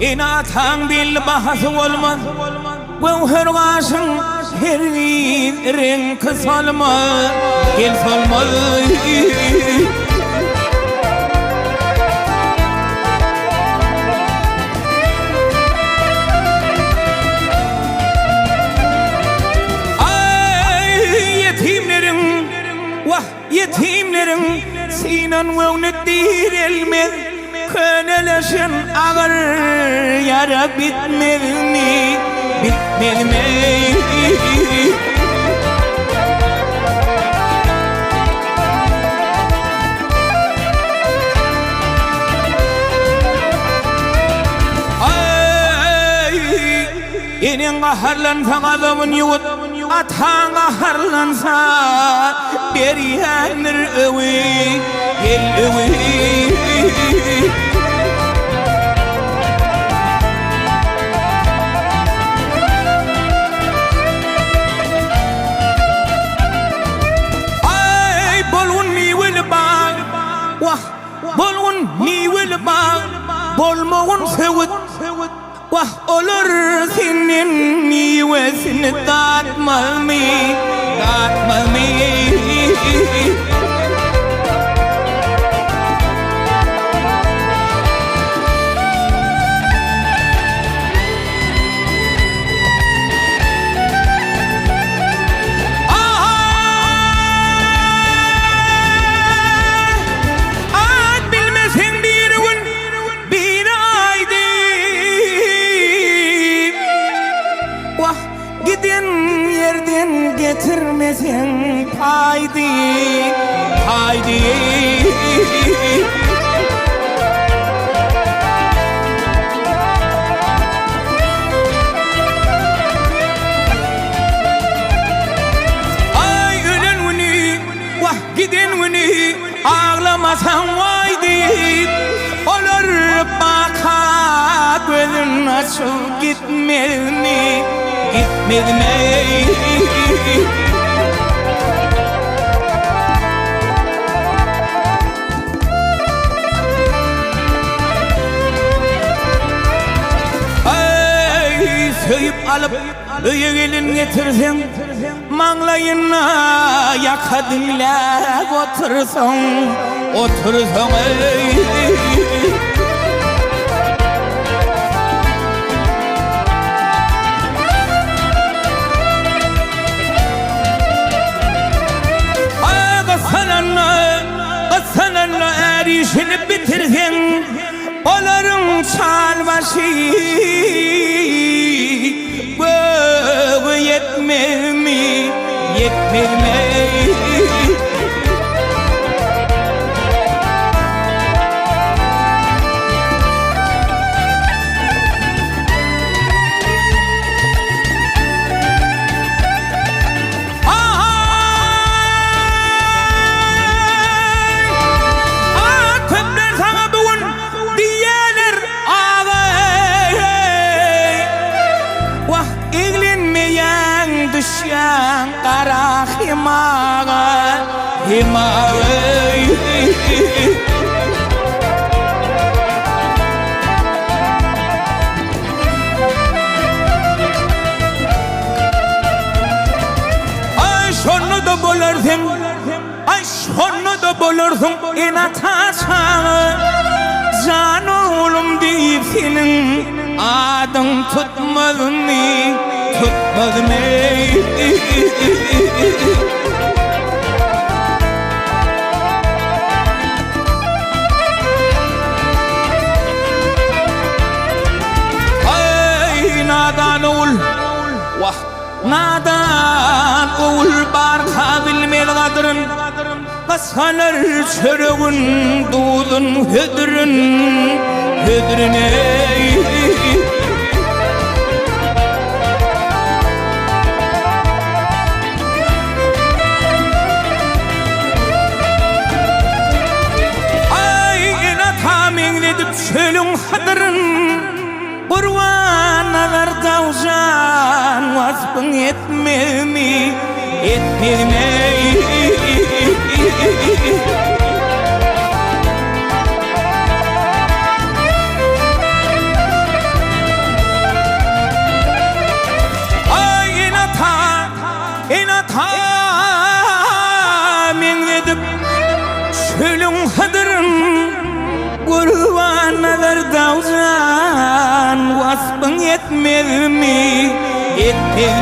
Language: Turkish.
إنا تان بالبحث والمن وهر غاشن هرين رنك صلما كل صلما يتيم نرم سينان وندير المذ كان لشن أغر يا رب بتمرني بتمرني إن غهرلن فغضب يوت أتهان غهرلن سا بريان الأوي الأوي أي بولوني والباغ واه بولوني والباغ بولمون سوت wah olur senin niyesin tatmami getirmesin haydi haydi ay ölen vini vah giden vini ağlamasan vaydi olur baka gözün açıp gitmedin gitmedin söyüp alıp öye gelin getirsen manglayına yakadıyla otursan otursan Sananla erişini bitirsen oların çalbaşı bu yetmez mi yetmez mi düşen kara himağa himağa ay şunu da bulursun ay şunu da bulursun inataşan can oğlum deyip senin adın tutmadın mı tutmadı mı? Ay nadan oğul, vah nadan oğul barha bilmel kadrın, kasalar çörüğün doğdun hüdrün, hüdrüne. Çölün hadırın Kurvanalar davşan Vasfın etmez mi Etmez mi kamen edip şölün hadırın kurban nazar davcan vasfın etmez mi etmez